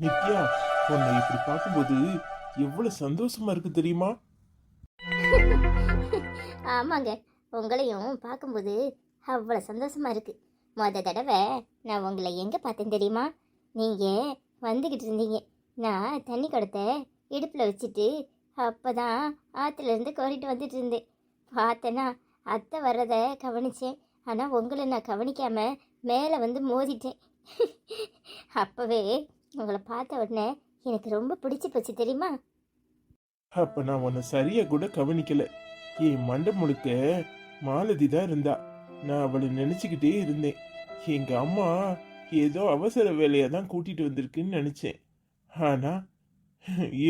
நித்யா, உன்னை இப்படி பார்க்கும்போது எவ்வளவு சந்தோஷமா இருக்கு தெரியுமா? ஆமாங்க, உங்களையும் பார்க்கும்போது அவ்வளோ சந்தோஷமா இருக்கு. தடவை நான் உங்களை எங்கே பார்த்தேன் தெரியுமா? நீங்கள் வந்துக்கிட்டு இருந்தீங்க. நான் தண்ணி குடத்தை இடுப்பில் வச்சுட்டு அப்போ தான் ஆற்றுலேருந்து கோரிட்டு வந்துட்டு இருந்தேன். பார்த்தேன்னா அத்தை வர்றதை கவனித்தேன். ஆனால் உங்களை நான் கவனிக்காமல் மேலே வந்து மோதிட்டேன். அப்போவே உங்களை பார்த்த உடனே எனக்கு ரொம்ப பிடிச்சி போச்சு தெரியுமா? அப்ப நான் உன்னை சரியா கூட கவனிக்கல. என் மண்டை முழுக்க மாலதி தான் இருந்தா. நான் அவளை நினைச்சுக்கிட்டே இருந்தேன். எங்க அம்மா ஏதோ அவசர வேலையா தான் கூட்டிட்டு வந்திருக்குன்னு நினைச்சேன். ஆனா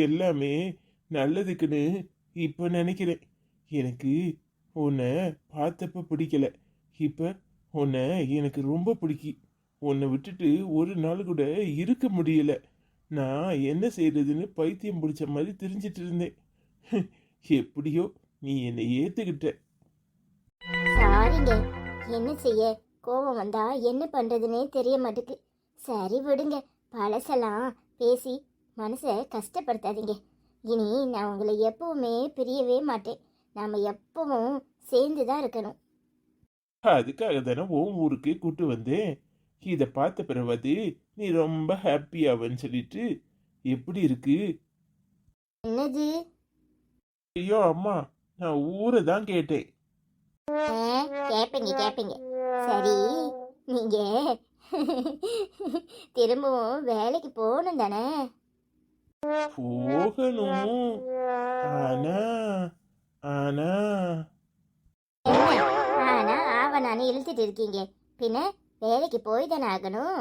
எல்லாமே நல்லதுக்குன்னு இப்ப நினைக்கிறேன். எனக்கு உன்னை பார்த்தப்ப பிடிக்கல. இப்ப உன்னை எனக்கு ரொம்ப பிடிக்கி. உன்னை விட்டுட்டு ஒரு நாள் கூட இருக்க முடியல. நான் என்ன செய்யறதுன்னு பைத்தியம் பிடிச்ச மாதிரி தெரிஞ்சிட்டு இருந்தேன். எப்படியோ நீ என்னை ஏத்துக்கிட்ட. சாரிங்க, என்ன செய்ய, கோபம் வந்தா என்ன பண்றதுன்னே தெரிய மாட்டுக்கு. சரி விடுங்க, பழசெல்லாம் பேசி மனசை கஷ்டப்படுத்தாதீங்க. இனி நான் உங்களை எப்பவுமே பிரியவே மாட்டேன். நாம எப்பவும் சேர்ந்து தான் இருக்கணும். அதுக்காக தானே உன் ஊருக்கு கூட்டு வந்தேன். இதை பார்த்த பிறகு நீ ரொம்ப ஹாப்பியாவன்னு சொல்லிட்டு எப்படி இருக்கு? என்னது? ஐயோ அம்மா, நான் ஊரை தான் கேட்டேன். கேப்பீங்க கேப்பீங்க. சரி, நீங்க திரும்பவும் வேலைக்கு போகணும் தானே? போகணும். ஆனா ஆனா ஆனா ஆவனானு இழுத்துட்டு இருக்கீங்க. பின்ன வேலைக்கு போய் தானே ஆகணும்.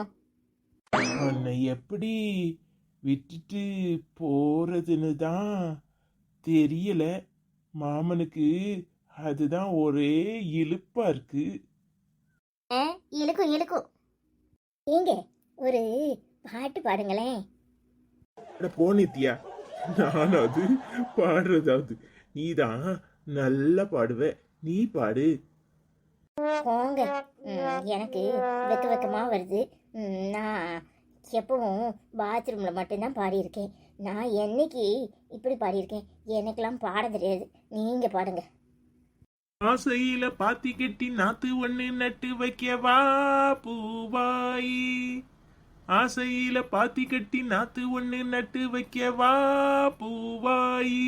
உன்னை எப்படி விட்டுட்டு போறதுன்னு தான் தெரியல. மாமனுக்கு அதுதான் ஒரே இழுப்பா இருக்கு. இழுக்கும் இழுக்கும். ஏங்க, ஒரு பாட்டு பாடுங்களேன். போனித்தியா, நானாவது பாடுறதாவது? நீதான் நல்லா பாடுவ, நீ பாடு. போங்க, எனக்கு வெக்க வெக்கமா வருது. நான் எப்பவும் பாத்ரூமில் மட்டும்தான் பாடியிருக்கேன். நான் என்னைக்கு இப்படி பாடியிருக்கேன்? எனக்கெல்லாம் பாட தெரியாது. நீங்கள் பாடுங்க. ஆசையில பாத்தி கட்டி நாத்து ஒண்ணு நட்டு வைக்கவா பூவாயி. ஆசையில பாத்தி கட்டி நாத்து ஒண்ணு நட்டு வைக்கவா பூவாயி.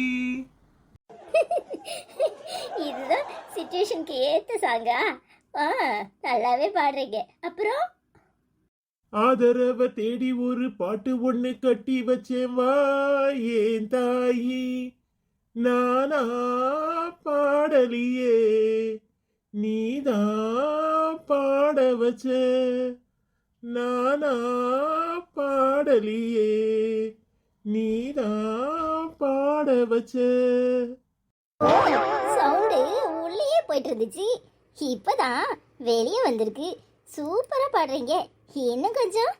இதுதான் சிச்சுவேஷனுக்கு ஏற்ற சாங்கா? நல்லாவே பாடுறீங்க. அப்புறம் ஆதரவ தேடி ஒரு பாட்டு ஒண்ணு கட்டி வச்சேன் வா ஏன் தாயி. நானா பாடலியே, நீதான் பாட வச்ச. நானா பாடலியே, நீதான் பாட வச்ச. சவுண்டு உள்ளேயே போயிட்டு இருந்துச்சு, இப்பதான் வெளியே வந்திருக்கு. சூப்பரா பாடுறீங்க. இன்னும் கொஞ்சம்.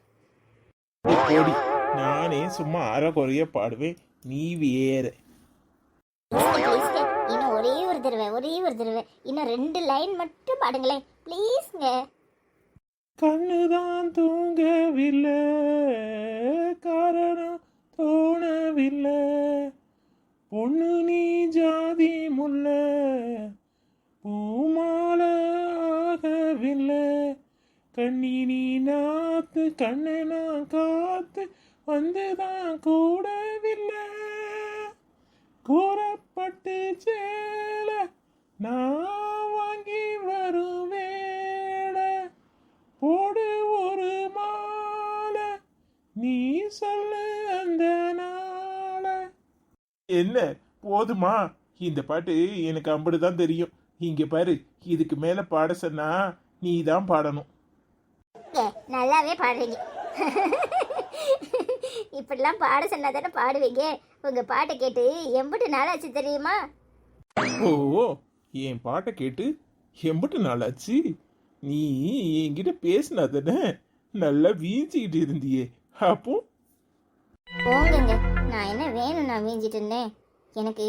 போடி, நானே சும்மா அரைக்குறைய பாடுவேன், நீ வேற. இன்னும் ஒரே ஒரு தடவை இன்னும் 2 லைன் மட்டும் பாடுங்களேன் ப்ளீஸ்ங்க. கண்ணுதான் தூங்கவில்லை, காரணம் தோணவில்லை. பொண்ணு நீ ஜாதி முல்ல, பூமால ஆகவில்லை. கண்ணி நீ நாத்து, கண்ணை நான் காத்து வந்துதான் கூடவில்லை. கூறப்பட்டு சேல நான் வாங்கி வரும் வேளை, போடு ஒரு மாலை, நீ சொல்லு அந்த நாள. என்ன போதுமா? இந்த பாட்டு எனக்கு அம்படுதான் தெரியும். இங்க பாரு, இதுக்கு மேல பாட சொன்னா நீ தான் பாடணும். நல்லாவே பாடுறீங்க. இப்படிலாம் பாட சொன்னா தானே பாடுவீங்க. உங்க பாட்டை கேட்டு எம்பிட்டு நாளாச்சு தெரியுமா? ஓ, என் பாட்டை கேட்டு எம்பிட்டு நாளாச்சு? நீ என்கிட்ட பேசினா தானே நல்லா வீஞ்சிக்கிட்டு இருந்தியே. அப்போ போங்கங்க, நான் என்ன வேணும் நான் வீஞ்சிட்டு இருந்தேன்? எனக்கு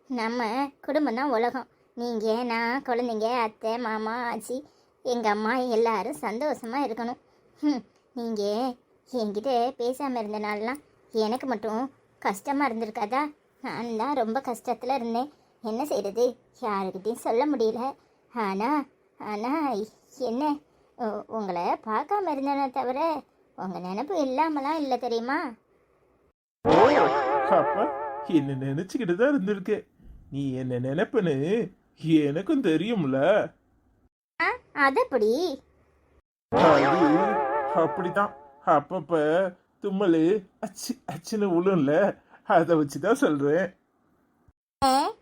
நம்ம குடும்பம் தான் உலகம். நீங்கள், நான், குழந்தைங்க, அத்தை, மாமா, ஆச்சி, எங்கள் அம்மா எல்லாரும் சந்தோஷமாக இருக்கணும். நீங்கள் என்கிட்ட பேசாமல் இருந்த நாள்லாம் எனக்கு மட்டும் கஷ்டமாக இருந்திருக்காதா? நான் தான் ரொம்ப கஷ்டத்தில் இருந்தேன். என்ன செய்கிறது, யாருக்கிட்டையும் சொல்ல முடியல. ஆனால் என்ன, உங்களை பார்க்காம இருந்தேனே தவிர உங்கள் நினப்பு இல்லாமலாம் இல்லை தெரியுமா? ஓ, அப்ப என்ன நினைச்சுக்கிட்டு தான் இருந்திருக்க. நீ என்ன நினைப்பன்னு எனக்கும் தெரியும்ல. அதப்படி அது அப்படிதான். அப்பப்ப தும்மல் அச்சுன்னு விழும்ல, அதை வச்சுதான் சொல்றேன்.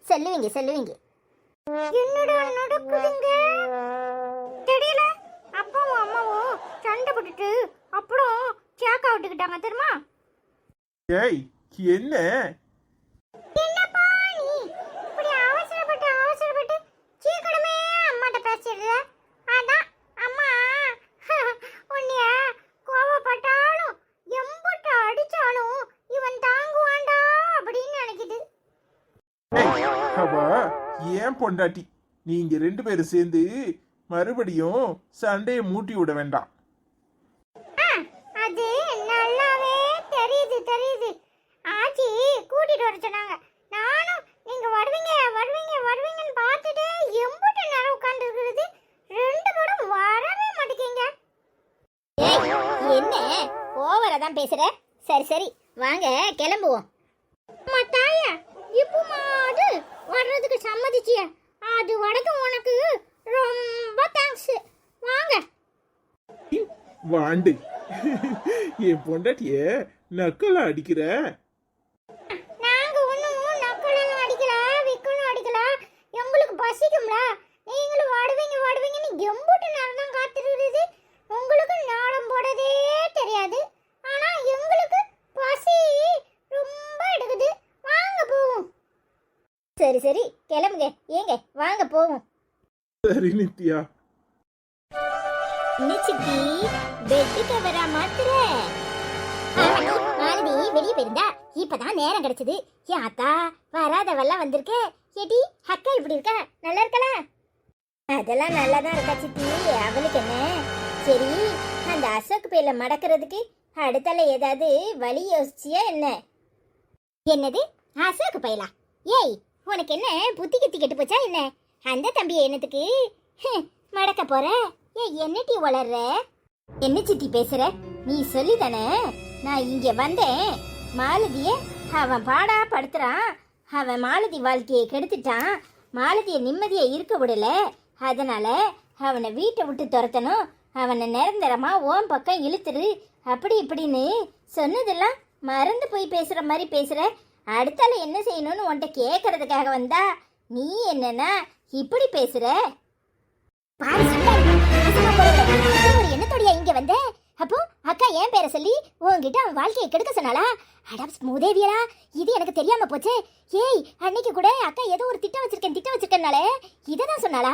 சொல்லுவீங்க. என்னடா நடக்குதுங்க தெரியல. அப்பாவும் அம்மாவும் சண்டை போட்டுட்டு அப்புறம் சேக்கா விட்டுக்கிட்டாங்க தெரியுமா? ஏய், என்ன என்னப்பா நீ இப்படி அவசரப்பட்டு சீக்கிரமே அம்மாட்ட பேசிடுற? அதான் அம்மா உன்னைய கோவப்பட்டாலும் எம்புட்டு அடிச்சாலும் இவன் தாங்குவான்டா அப்படின்னு நினைக்குது. ஏய், அவ ஏன் பொண்டாட்டி. நீங்க 2 பேரும் சேர்ந்து மறுபடியும் சண்டையை மூட்டி விட வேண்டாம். அது நல்லாவே தெரியுது. ஆச்சி கூட்டிட்டு வர சொன்னாங்க. நானும் நீங்க வருவீங்கன்னு பார்த்துட்டு எம்புட்டு நேரம் உட்கார்ந்து இருக்குது. 2 பேரும் வரவே மாட்டேங்க. என்ன ஓவரா தான் பேசுற? சரி வாங்க கிளம்புவோம். அம்மா தாயா, இப்போமாவது வர்றதுக்கு சம்மதிச்சிய, அது வரைக்கும் உனக்கு ரொம்ப தேங்க்ஸ். வாங்க. வாண்டு என் பொண்டாட்டிய நக்கலா அடிக்கிற. நாங்க ஒண்ணும் நக்கலன்னு அடிக்கல, விக்கலும் அடிக்கல. உங்களுக்கு பசிக்கும்ல, நீங்களும் வருவீங்கன்னு எம்புட்டு நேரம் தான் காத்திருக்குது. உங்களுக்கு நாளம் போடதே தெரியாது. ஆனா எங்களுக்கு பசி ரொம்ப எடுக்குது. வாங்க போவோம். சரி கிளம்புங்க. ஏங்க வாங்க போவோம். சரி நித்யா. சித்தி பெட்டு கவரா மாத்திர மாலதி வெளியே போயிருந்தா. இப்பதான் நேரம் கிடைச்சது. என் அத்தா வராதவெல்லாம் வந்திருக்க. ஏடி அக்கா இப்படி இருக்கா? நல்லா இருக்கலா? அதெல்லாம் நல்லாதான் இருக்கா சித்தி. அவளுக்கு என்ன? சரி, அந்த அசோக் பேர்ல மடக்கிறதுக்கு அடுத்தால ஏதாவது வழி யோசிச்சியா என்ன? என்னது அசோக் பையலா? ஏய், உனக்கு என்ன புத்தி கித்தி கெட்டு போச்சா என்ன? அந்த தம்பியை என்னத்துக்கு மடக்க போற? ஏய், என்னட்டி வளர்ற? என்ன சித்தி பேசுற? நீ சொல்லி தானே நான் இங்க வந்தேன். மாலதிய அவன் பாடா படுத்துறான். அவன் மாலதி வாழ்க்கையை கெடுத்துட்டான். மாலதிய நிம்மதியா இருக்க விடல. அதனால அவனை வீட்டை விட்டு துரத்தணும். அவனை நிரந்தரமா ஓம் பக்கம் இழுத்துரு அப்படி இப்படின்னு சொன்னதெல்லாம் மறந்து போய் பேசுற மாதிரி பேசுற. அடுத்தால என்ன செய்யணும்னு உன்கிட்ட கேட்கறதுக்காக வந்தா நீ என்னன்னா இப்படி பேசுற? பாரு ஒரு எண்ணத்தோடியா இங்க வந்த? அப்போ அக்கா ஏன் பேரை சொல்லி உன்கிட்ட அவன் வாழ்க்கையை கெடுக்க சொன்னாளா? அடா மூதேவியலா, இது எனக்கு தெரியாம போச்சே. ஏய், அன்னைக்கு கூட அக்கா ஏதோ ஒரு திட்டம் வச்சிருக்கேன்னாலே இததான் சொன்னாளா?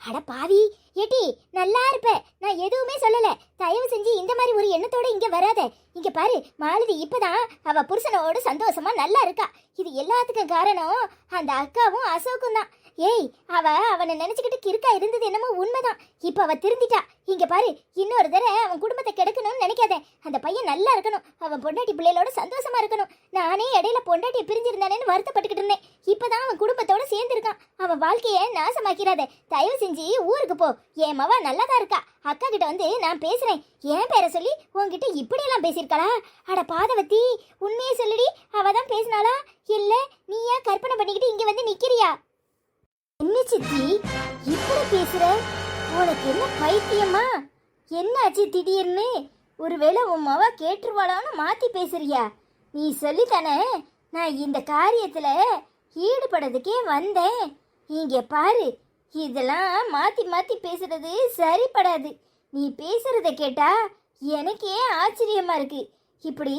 அட பாவி, ஏட்டி நல்லா இருப்ப. நான் எதுவுமே சொல்லல. தயவு செஞ்சு இந்த மாதிரி ஒரு எண்ணத்தோட இங்க வராத. இங்க பாரு, மாலதி இப்பதான் அவ புருஷனோடு சந்தோஷமா நல்லா இருக்கா. இது எல்லாத்துக்கும் காரணம் அந்த அக்காவும் அசோக்கும் தான். ஏய், அவனை நினைச்சுக்கிட்டு கிறுக்கா இருந்தது என்னமோ உண்மைதான். இப்ப அவ திருந்திட்டா. இங்க பாரு, இன்னொரு தடவை அவன் குடும்பத்தை கெடுக்கணும்னு நினைக்காத. அந்த பையன் நல்லா இருக்கணும். அவன் பொண்டாட்டி பிள்ளைகளோட சந்தோஷமா இருக்கணும். நானே இடையில பொண்டாட்டியை பிரிஞ்சிருந்தானேன்னு வருத்தப்பட்டுக்கிட்டு இருந்தேன். இப்பதான் அவன் குடும்பத்தோட சேர்ந்து இருக்கான். அவன் வாழ்க்கைய நாசமாக்கிறாத. தயவு செஞ்சு ஊருக்கு போ. என் மவ நல்லாதான் இருக்கா. அக்கா கிட்ட வந்து நான் பேசுறேன். ஏன் பேரை சொல்லி உன்கிட்ட இப்படி எல்லாம் பேசியிருக்காளா? அட பாதவத்தி, உண்மையே சொல்லுடி. அவதான் பேசினாளா இல்ல நீயா கற்பனை பண்ணிக்கிட்டு இங்க வந்து நிக்கிறியா? என்ன சித்தி இப்படி பேசுற? உனக்கு என்ன பைத்தியமா? என்ன ஆச்சு திடீர்னு? ஒருவேளை உன் மவ கேட்டுருவாளான்னு மாத்தி பேசுறியா? நீ சொல்லித்தானே நான் இந்த காரியத்துல ஈடுபடுறதுக்கே வந்தேன். இங்க பாரு, இதெல்லாம் மாத்தி பேசுறது சரிப்படாது. நீ பேசுறத கேட்டா எனக்கே ஆச்சரியமா இருக்கு. இப்படி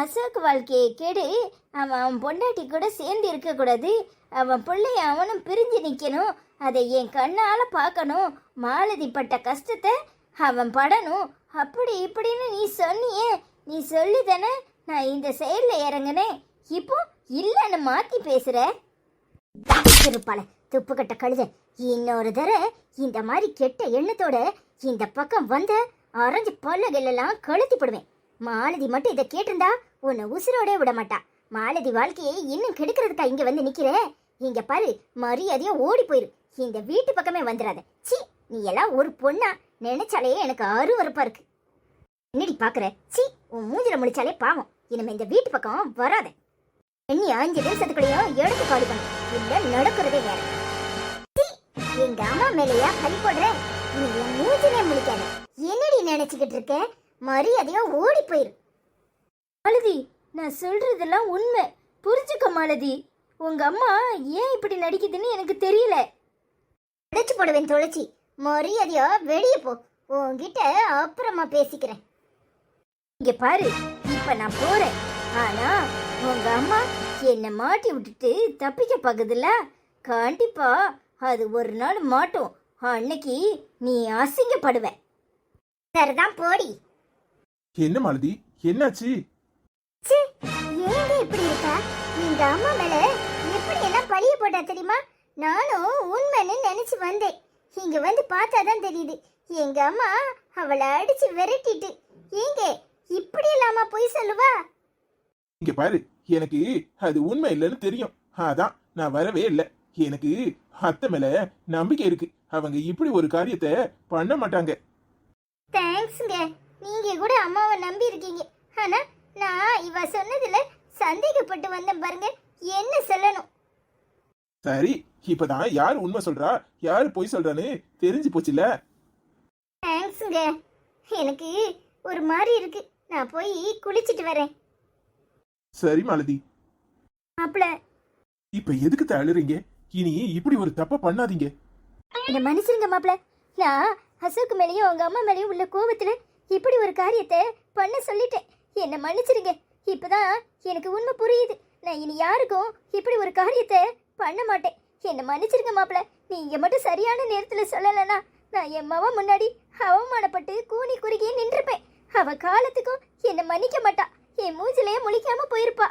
அசோக் வாழ்க்கையை கெடு. அவன் பொண்டாட்டி கூட சேர்ந்து இருக்கக்கூடாது. அவன் பிள்ளைய அவனும் பிரிஞ்சு நிற்கணும். அதை என் கண்ணால் பார்க்கணும். மாலதி பட்ட கஷ்டத்தை அவன் படணும். அப்படி இப்படின்னு நீ சொன்னியே. நீ சொல்லி தானே நான் இந்த செயலில் இறங்கினேன். இப்போ இல்லைன்னு மாற்றி பேசுகிற. இருப்பாள துப்பு கட்ட கழுத. இன்னொரு தடவை இந்த மாதிரி கெட்ட எண்ணத்தோட இந்த பக்கம் வந்த அரைஞ்சு பல்லுகளெல்லாம் கழுத்தி போடுவேன். மாலதி மட்டும் இதை கேட்டிருந்தா உன்னை உசுரோட விட மாட்டா. மாலதி வாழ்க்கையை இன்னும் கெடுக்கிறதுக்கா இங்க வந்து நிக்கிற? இங்க பாரு, மரியாதையா ஓடி போயிரு. இந்த வீட்டு பக்கமே வந்துடாத. சி, நீ எல்லாம் ஒரு பொண்ணா? நினைச்சாலே எனக்கு அருவருப்பா இருக்கு. என்னடி பாக்குற? சி, உன் மூஞ்சில முடிச்சாலே பாவம். இனிமே இந்த வீட்டு பக்கம் வராத. எண்ணி 5 நிமிஷத்துக்குள்ளேயும் எடுத்து காலி பண்ண, இல்ல நடக்கிறதே வேற. சி, எங்க அம்மா மேலையா பழி போடுற? நீ என் மூஞ்சிலே முடிக்காத. என்னடி நினைச்சுக்கிட்டு இருக்க? மரியாதையா ஓடி போயிரு. மாலதி, நான் சொல்றதெல்லாம் உண்மை, புரிஞ்சுக்க மாலதி. உங்க அம்மா ஏன் இப்படி நடிக்குதுன்னு எனக்கு தெரியல. உடைச்சு போடுவேன் தொலைச்சி. மரியாதையா வெளியே போ. உன்கிட்ட அப்புறமா பேசிக்கிறேன். இங்க பாரு, இப்ப நான் போறேன். ஆனா உங்க அம்மா என்ன மாட்டி விட்டுட்டு தப்பிக்க பாக்குதுல்ல, கண்டிப்பா அது ஒரு நாள் மாட்டும். அன்னைக்கு நீ அசிங்கப்படுவ. சரிதான், போடி. என்ன மாலதி, என்னாச்சு? ஏங்க இப்படி இருக்கா? எங்க அம்மா மேல எப்படி எல்லாம் பழிய போட்டா தெரியுமா? நானும் உண்மைன்னு நினைச்சு வந்தேன். இங்க வந்து பார்த்தாதான் தெரியுது, எங்க அம்மா அவளை அடிச்சு விரட்டிட்டு. ஏங்க இப்படி இல்லாம போய் சொல்லுவா? இங்க பாரு, எனக்கு அது உண்மை இல்லைன்னு தெரியும். அதான் நான் வரவே இல்லை. எனக்கு அத்தை மேல நம்பிக்கை இருக்கு. அவங்க இப்படி ஒரு காரியத்தை பண்ண மாட்டாங்க. தேங்க்ஸ்ங்க. நீங்க கூட அம்மாவை நம்பி இருக்கீங்க. ஆனா நான் இவ சொன்னதுல சந்தேகப்பட்டு வந்தேன் பாருங்க. என்ன சொல்லணும்? சரி, இப்பதான் யார் உண்மை சொல்றா யாரு பொய் சொல்றான்னு தெரிஞ்சு போச்சுல. தேங்க்ஸ்ங்க. எனக்கு ஒரு மாதிரி இருக்கு. நான் போய் குளிச்சிட்டு வரேன். சரி மாலதி. மாப்பிள, இப்ப எதுக்கு அழுறீங்க? இனி இப்படி ஒரு தப்ப பண்ணாதீங்க. என்ன மன்னிச்சிருங்க மாப்பிள. நான் அசோக் மேலேயும் உங்க அம்மா மேலேயும் உள்ள கோபத்துல இப்படி ஒரு காரியத்தை பண்ண சொல்லிட்டேன். என்ன மன்னிச்சிருங்க. இப்பதான் எனக்கு உண்மை புரியுது. நான் இனி யாருக்கும் இப்படி ஒரு காரியத்தை பண்ண மாட்டேன். என்ன மன்னிச்சிருங்க மாப்பிள. நீங்க மட்டும் சரியான நேரத்துல சொல்லலைன்னா நான் என் மவ முன்னாடி அவமானப்பட்டு கூனி குறுகியே நின்றுப்பேன். அவ காலத்துக்கும் என்ன மன்னிக்க மாட்டா. என் மூஞ்சிலேயே முழிக்காம போயிருப்பா.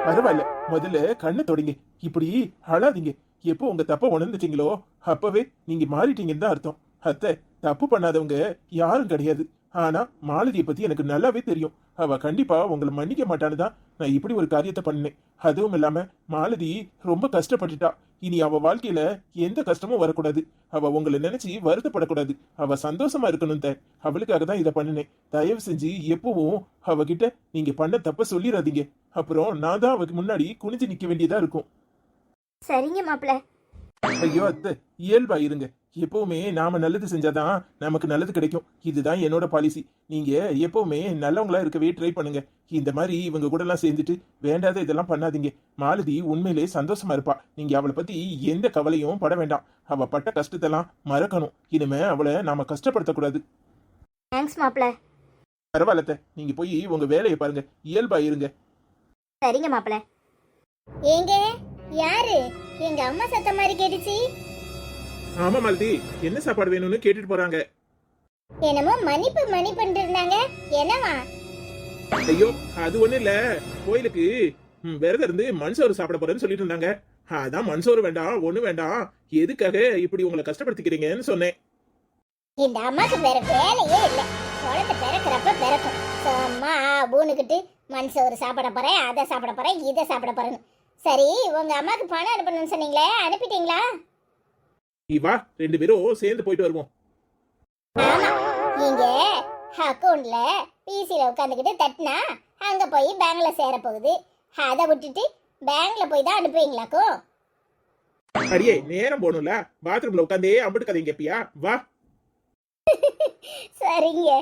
பரவாயில்ல, முதல்ல கண்ணை தொடங்க. இப்படி அழாதீங்க. எப்போ உங்க தப்ப உணர்ந்துட்டீங்களோ அப்பவே நீங்க மாறிட்டீங்கன்னு தான் அர்த்தம். அத்தை, தப்பு பண்ணாதவங்க யாரும் கிடையாது. ஆனா மாலதியை பத்தி எனக்கு நல்லாவே தெரியும். அவ கண்டிப்பா உங்களை மன்னிக்க மாட்டான்னு தான் நான் இப்படி ஒரு காரியத்தை பண்ணேன். அதுவும் இல்லாம மாலதி ரொம்ப கஷ்டப்பட்டுட்டா. இனி அவ வாழ்க்கையில எந்த கஷ்டமும் வரக்கூடாது. அவ உங்களை நினைச்சு வருத்தப்படக்கூடாது. அவ சந்தோஷமா இருக்கணும். அவளுக்காக தான் இதை பண்ணினேன். தயவு செஞ்சு எப்பவும் அவகிட்ட நீங்க பண்ண தப்ப சொல்லிடாதீங்க. அப்புறம் நான் தான் அவக்கு முன்னாடி குனிஞ்சு நிக்க வேண்டியதா இருக்கும். சரிங்க மாப்பிள. ஐயோ அத்தை, இயல்பா இருங்க. எப்பவுமே நாம நல்லது செஞ்சாதான் நமக்கு நல்லது கிடைக்கும். இதுதான் என்னோட பாலிசி. நீங்க எப்பவுமே நல்லவங்களா இருக்கவே ட்ரை பண்ணுங்க. இந்த மாதிரி இவங்க கூட எல்லாம் சேர்ந்துட்டு வேண்டாத இதெல்லாம் பண்ணாதீங்க. மாலதி உண்மையிலே சந்தோஷமா இருப்பா. நீங்க அவளை பத்தி எந்த கவலையும் பட வேண்டாம். அவ பட்ட கஷ்டத்தெல்லாம் மறக்கணும். இனிமே அவளை நாம கஷ்டப்படுத்தக்கூடாது. தேங்க்ஸ் மாப்பிள. பரவாயில்ல, நீங்க போய் உங்க வேலையை பாருங்க. இயல்பா இருங்க. சரிங்க மாப்பிள. ஏங்க யாரு? எங்க அம்மா சத்தம் மாதிரி கேட்டுச்சு. ஆமா மாலதி, என்ன சாப்பாடு வேணும்னு கேட்டுட்டு போறாங்க. என்னமோ மன்னிப்பு பண்ணிட்டு இருந்தாங்க. என்னவா? ஐயோ, அது ஒண்ணு இல்ல. கோயிலுக்கு விரதம் இருந்து மண்சோறு சாப்பிட போறேன்னு சொல்லிட்டு இருந்தாங்க. அதான் மண்சோறு வேண்டாம், ஒண்ணு வேண்டாம், எதுக்காக இப்படி உங்களை கஷ்டப்படுத்திக்கிறீங்கன்னு சொன்னேன். இந்த அம்மாக்கு வேற வேலையே இல்ல. குழந்தை பிறக்கிறப்ப பிறக்கும். சும்மா பூனுக்கிட்டு மண்சோறு சாப்பிட போறேன், அதை சாப்பிட போறேன், இதை சாப்பிட போறேன்னு. சரி, உங்க அம்மாக்கு பணம் அனுப்பணும்னு சொன்னீங்களே, அனுப்பிட்டீங்களா? வா, 2 பேரும் சேர்ந்து போயிட்டு வருவோம். ஆமா, நீங்க அக்கௌண்ட்ல பிசில உட்காந்துக்கிட்டு தட்டினா அங்க போய் பேங்க்ல சேர போகுது. அதை விட்டுட்டு பேங்க்ல போய் தான் அனுப்புவீங்களாக்கும்? அடியே, நேரம் போகணும்ல, பாத்ரூம்ல உட்காந்தே அம்பிட்டு கதைங்க கேப்பியா? வா. சரிங்க.